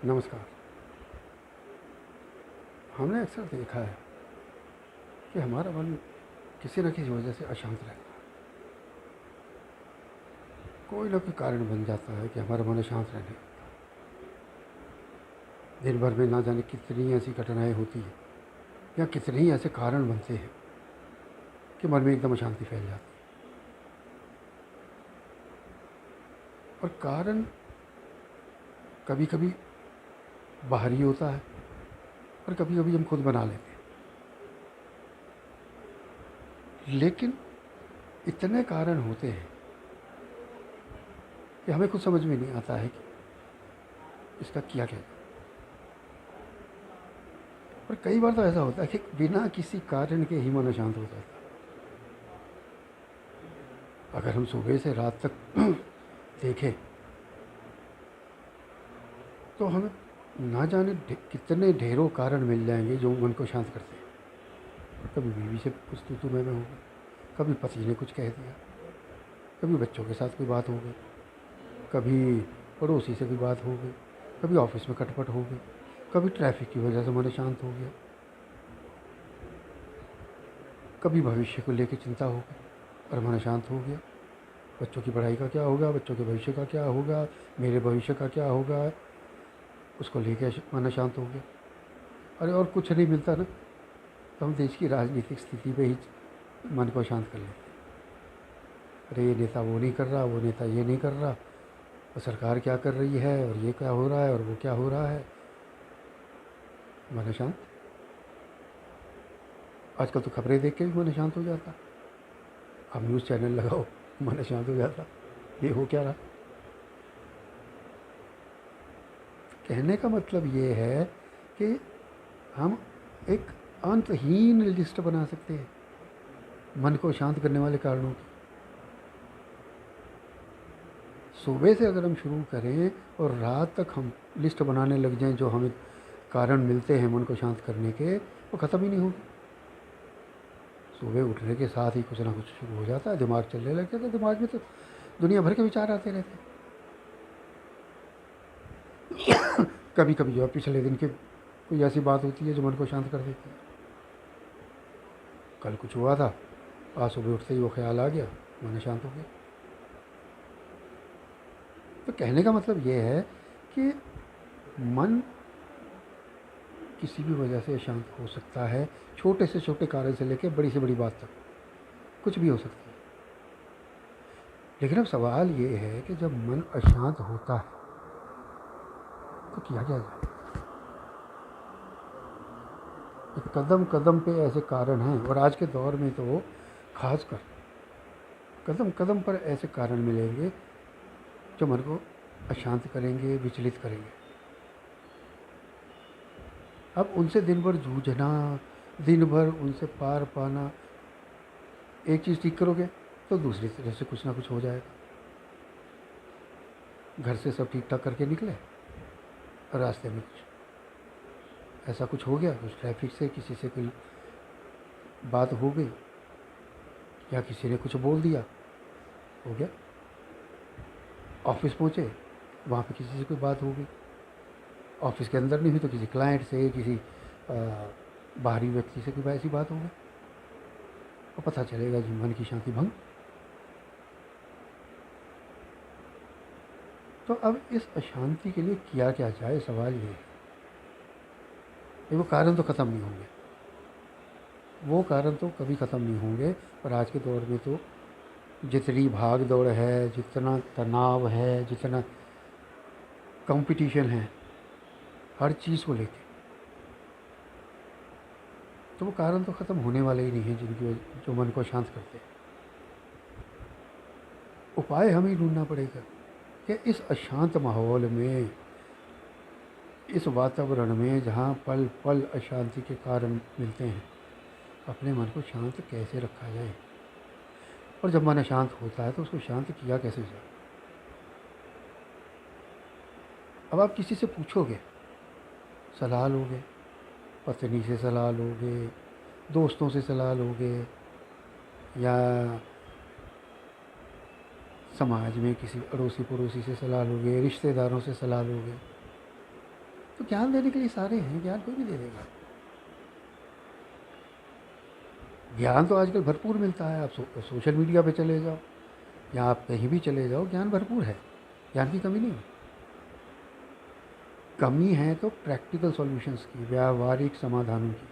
नमस्कार। हमने अक्सर देखा है कि हमारा मन किसी न किसी वजह से अशांत रहता है। कोई ना कोई कारण बन जाता है कि हमारा मन अशांत रहने लगता है। दिन भर में ना जाने कितनी ऐसी घटनाएं होती हैं या कितने ही ऐसे कारण बनते हैं कि मन में एकदम अशांति फैल जाती है। और कारण कभी कभी बाहरी होता है और कभी कभी हम खुद बना लेते हैं। लेकिन इतने कारण होते हैं कि हमें कुछ समझ में नहीं आता है कि इसका किया क्या जाए। और कई बार तो ऐसा होता है कि बिना किसी कारण के ही मन अशांत हो जाता है। अगर हम सुबह से रात तक देखें तो हमें ना जाने कितने ढेरों कारण मिल जाएंगे जो मन को शांत करते हैं। कभी बीवी से कुछ तू मैं हो गई, कभी पति ने कुछ कह दिया, कभी बच्चों के साथ कोई बात हो गई, कभी पड़ोसी से कोई बात हो गई, कभी ऑफिस में खटपट हो गई, कभी ट्रैफिक की वजह से मन शांत हो गया, कभी भविष्य को लेकर चिंता हो गई और मन शांत हो गया। बच्चों की पढ़ाई का क्या होगा, बच्चों के भविष्य का क्या होगा, मेरे भविष्य का क्या होगा, उसको लेकर मन शांत हो गया। अरे और कुछ नहीं मिलता ना तो हम देश की राजनीतिक स्थिति पे ही मन को शांत कर लेते हैं। अरे ये नेता वो नहीं कर रहा, वो नेता ये नहीं कर रहा, और सरकार क्या कर रही है, और ये क्या हो रहा है और वो क्या हो रहा है, मन शांत। आजकल तो खबरें देख के भी मन शांत हो जाता। अब न्यूज़ चैनल लगाओ मन शांत हो जाता, ये हो क्या रहा। कहने का मतलब ये है कि हम एक अंतहीन लिस्ट बना सकते हैं मन को शांत करने वाले कारणों की। सुबह से अगर हम शुरू करें और रात तक हम लिस्ट बनाने लग जाएं जो हमें कारण मिलते हैं मन को शांत करने के, वो ख़त्म ही नहीं होगी। सुबह उठने के साथ ही कुछ ना कुछ शुरू हो जाता है, दिमाग चलने लग जाता है। दिमाग में तो दुनिया भर के विचार आते रहते हैं। कभी कभी जो है पिछले दिन की कोई ऐसी बात होती है जो मन को शांत कर देती है। कल कुछ हुआ था, आज सुबह उठते ही वो ख्याल आ गया, मन शांत हो गया। तो कहने का मतलब ये है कि मन किसी भी वजह से अशांत हो सकता है, छोटे से छोटे कारण से लेकर बड़ी से बड़ी बात तक कुछ भी हो सकती है। लेकिन अब सवाल ये है कि जब मन अशांत होता है तो किया क्या जाए। कदम कदम पे ऐसे कारण हैं, और आज के दौर में तो खासकर कदम कदम पर ऐसे कारण मिलेंगे जो मन को अशांत करेंगे, विचलित करेंगे। अब उनसे दिन भर जूझना, दिन भर उनसे पार पाना, एक चीज़ ठीक करोगे तो दूसरी तरह से कुछ ना कुछ हो जाएगा। घर से सब ठीक ठाक करके निकले और रास्ते में कुछ ऐसा कुछ हो गया, कुछ ट्रैफिक से किसी से कोई बात हो गई या किसी ने कुछ बोल दिया, हो गया। ऑफिस पहुँचे, वहाँ पे किसी से कोई बात हो गई, ऑफिस के अंदर नहीं हुई तो किसी क्लाइंट से, किसी बाहरी व्यक्ति से कोई ऐसी बात हो गई, और पता चलेगा कि मन की शांति भंग। तो अब इस अशांति के लिए किया क्या जाए, सवाल ये है। वो कारण तो ख़त्म नहीं होंगे, वो कारण तो कभी ख़त्म नहीं होंगे। और आज के दौर में तो जितनी भाग दौड़ है, जितना तनाव है, जितना कंपटीशन है हर चीज़ को लेके, तो वो कारण तो ख़त्म होने वाले ही नहीं हैं जिनकी जो मन को शांत करते हैं। उपाय हमें ही ढूंढना पड़ेगा कि इस अशांत माहौल में, इस वातावरण में जहाँ पल पल अशांति के कारण मिलते हैं, अपने मन को शांत कैसे रखा जाए। और जब मन अशांत होता है तो उसको शांत किया कैसे जाए। अब आप किसी से पूछोगे, सलाह लोगे, पत्नी से सलाह लोगे, दोस्तों से सलाह लोगे, या समाज में किसी अड़ोसी पड़ोसी से सलाह लोगे, रिश्तेदारों से सलाह लोगे, तो ज्ञान देने के लिए सारे हैं, ज्ञान कोई भी दे देगा। ज्ञान तो आजकल भरपूर मिलता है। आप सोशल मीडिया पे चले जाओ या आप कहीं भी चले जाओ, ज्ञान भरपूर है, ज्ञान की कमी नहीं है। कमी है तो प्रैक्टिकल सॉल्यूशंस की, व्यावहारिक समाधानों की।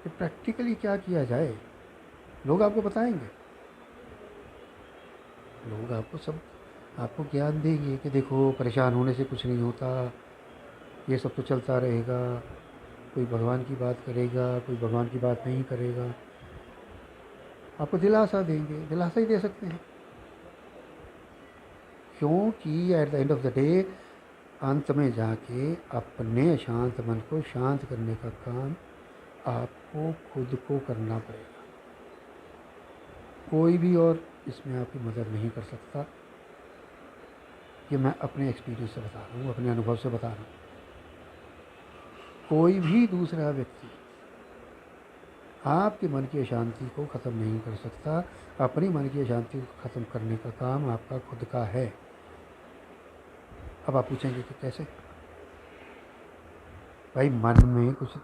कि प्रैक्टिकली क्या किया जाए, लोग आपको बताएंगे, लोग आपको सब आपको ज्ञान देंगे कि देखो परेशान होने से कुछ नहीं होता, ये सब तो चलता रहेगा, कोई भगवान की बात करेगा, कोई भगवान की बात नहीं करेगा। आपको दिलासा देंगे, दिलासा ही दे सकते हैं, क्योंकि at the end of the day अंत में जाके अपने अशांत मन को शांत करने का काम आपको खुद को करना पड़ेगा। कोई भी और इसमें आपकी मदद नहीं कर सकता। ये मैं अपने एक्सपीरियंस से बता रहा हूँ, अपने अनुभव से बता रहा हूँ। कोई भी दूसरा व्यक्ति आपके मन की अशांति को ख़त्म नहीं कर सकता। अपनी मन की अशांति को ख़त्म करने का काम आपका खुद का है। अब आप पूछेंगे कि कैसे? भाई मन में कुछ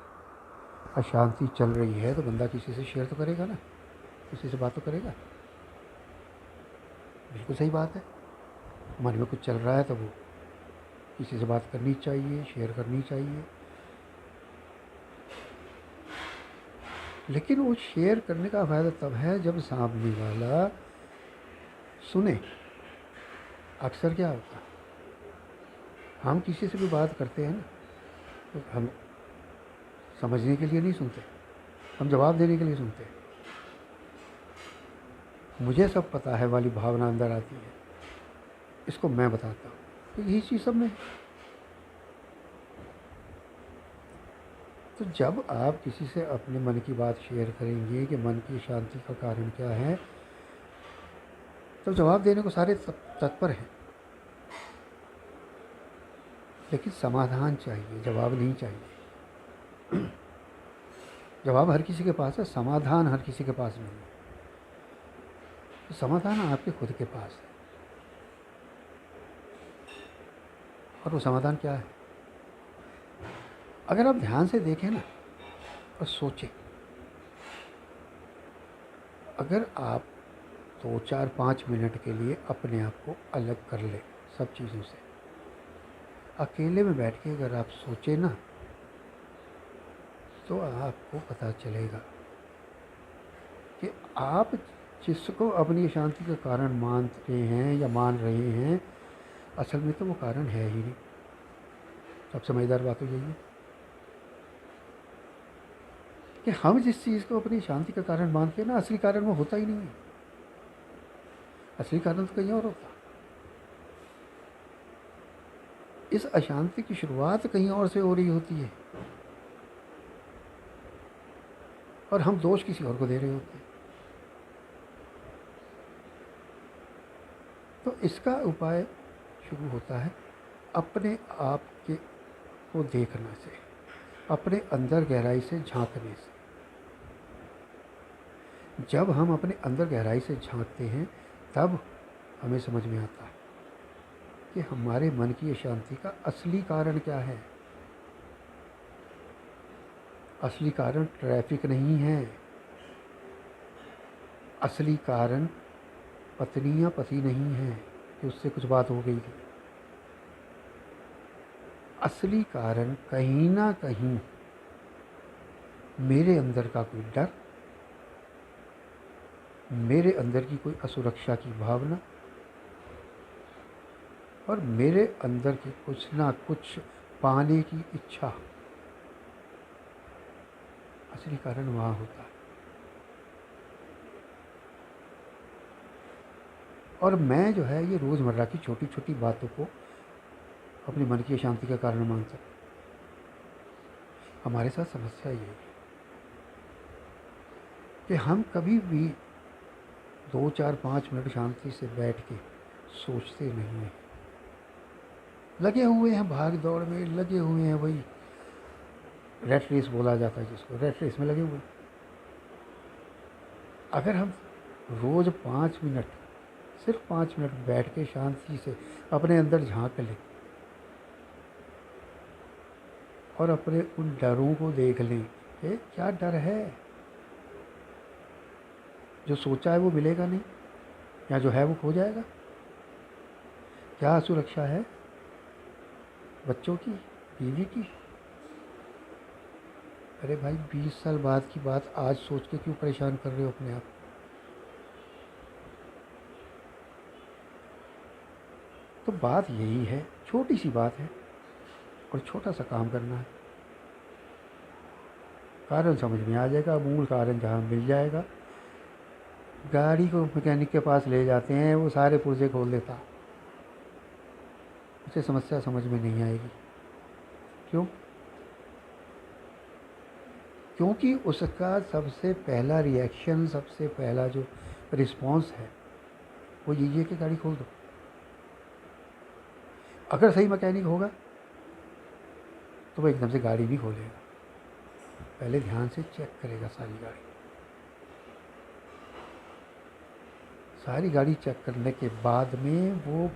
अशांति चल रही है तो बंदा किसी से शेयर तो करेगा ना, किसी से बात तो करेगा। बिल्कुल सही बात है। मन में कुछ चल रहा है तो वो किसी से बात करनी चाहिए, शेयर करनी चाहिए। लेकिन वो शेयर करने का फ़ायदा तब है जब सामने वाला सुने। अक्सर क्या होता है, हम किसी से भी बात करते हैं ना, तो हम समझने के लिए नहीं सुनते, हम जवाब देने के लिए सुनते हैं। मुझे सब पता है वाली भावना अंदर आती है, इसको मैं बताता हूँ। तो यही चीज़ सब में। तो जब आप किसी से अपने मन की बात शेयर करेंगे कि मन की शांति का कारण क्या है, तो जवाब देने को सारे तत्पर हैं, लेकिन समाधान चाहिए, जवाब नहीं चाहिए। जवाब हर किसी के पास है, समाधान हर किसी के पास नहीं है। तो समाधान आपके खुद के पास है। और वो समाधान क्या है? अगर आप ध्यान से देखें ना और सोचें, अगर आप 2-4-5 मिनट के लिए अपने आप को अलग कर ले सब चीज़ों से, अकेले में बैठ के अगर आप सोचें ना, तो आपको पता चलेगा कि आप जिसको अपनी शांति का कारण मानते हैं या मान रहे हैं, असल में तो वो कारण है ही नहीं। अब समझदार बात हो यही है कि हम जिस चीज़ को अपनी शांति का कारण मानते हैं ना, असली कारण वो होता ही नहीं है। असली कारण तो कहीं और होता। इस अशांति की शुरुआत कहीं और से हो रही होती है और हम दोष किसी और को दे रहे होते हैं। तो इसका उपाय शुरू होता है अपने आप के को देखने से, अपने अंदर गहराई से झांकने से। जब हम अपने अंदर गहराई से झांकते हैं तब हमें समझ में आता है कि हमारे मन की अशांति का असली कारण क्या है। असली कारण ट्रैफिक नहीं है, असली कारण पत्नी या पति नहीं है कि उससे कुछ बात हो गई थी। असली कारण कहीं ना कहीं मेरे अंदर का कोई डर, मेरे अंदर की कोई असुरक्षा की भावना और मेरे अंदर की कुछ ना कुछ पाने की इच्छा, असली कारण वहाँ होता है। और मैं जो है ये रोज़मर्रा की छोटी छोटी बातों को अपने मन की अशांति का कारण मान सकता। हमारे साथ समस्या ये है कि हम कभी भी 2-4-5 मिनट शांति से बैठ के सोचते नहीं हैं। लगे हुए हैं भाग दौड़ में, लगे हुए हैं, वही रेट रेस बोला जाता है जिसको, रेट रेस में लगे हुए। अगर हम रोज़ 5 मिनट, सिर्फ 5 मिनट बैठ के शांति से अपने अंदर झांक लें और अपने उन डरों को देख लें कि क्या डर है। जो सोचा है वो मिलेगा नहीं, या जो है वो खो जाएगा। क्या सुरक्षा है बच्चों की, बीवी की? अरे भाई 20 साल बाद की बात आज सोच के क्यों परेशान कर रहे हो अपने आप? तो बात यही है, छोटी सी बात है और छोटा सा काम करना है। कारण समझ में आ जाएगा, मूल कारण जहाँ मिल जाएगा। गाड़ी को मैकेनिक के पास ले जाते हैं, वो सारे पुर्जे खोल देता, उसे समस्या समझ में नहीं आएगी। क्यों? क्योंकि उसका सबसे पहला रिएक्शन, सबसे पहला जो रिस्पॉन्स है वो यही है कि गाड़ी खोल दो। अगर सही मैकेनिक होगा तो वो एकदम से गाड़ी नहीं खोलेगा, पहले ध्यान से चेक करेगा सारी गाड़ी चेक करने के बाद में वो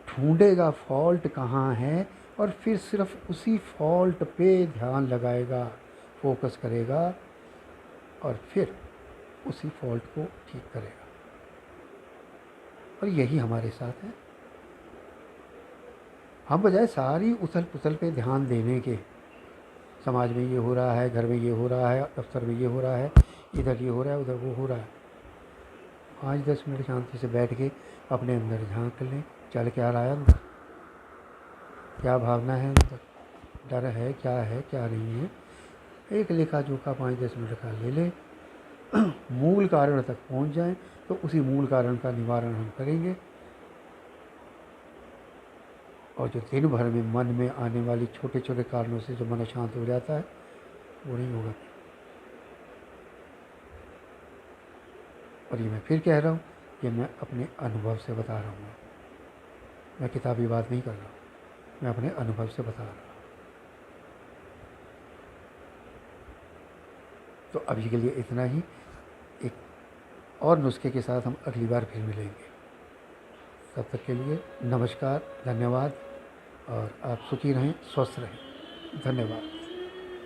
ढूंढेगा फॉल्ट कहाँ है, और फिर सिर्फ उसी फॉल्ट पे ध्यान लगाएगा, फोकस करेगा, और फिर उसी फॉल्ट को ठीक करेगा। और यही हमारे साथ है। हम बजाय सारी उथल पुथल पे ध्यान देने के, समाज में ये हो रहा है, घर में ये हो रहा है, दफ्तर में ये हो रहा है, इधर ये हो रहा है, उधर वो हो रहा है, 5-10 मिनट शांति से बैठ के अपने अंदर झांक लें, चल क्या रहा है अंदर, क्या भावना है अंदर, डर है क्या नहीं है। एक लेखा जोखा 5-10 मिनट का ले लें, मूल कारण तक पहुंच जाएं, तो उसी मूल कारण का निवारण हम करेंगे। और जो दिन भर में मन में आने वाली छोटे छोटे कारणों से जो मन अशांत हो जाता है, वो नहीं होगा। और ये मैं फिर कह रहा हूँ, ये मैं अपने अनुभव से बता रहा हूँ, मैं किताबी बात नहीं कर रहा हूँ, मैं अपने अनुभव से बता रहा हूँ। तो अभी के लिए इतना ही। एक और नुस्खे के साथ हम अगली बार फिर मिलेंगे। तब तक के लिए नमस्कार, धन्यवाद, और आप सुखी रहें, स्वस्थ रहें। धन्यवाद।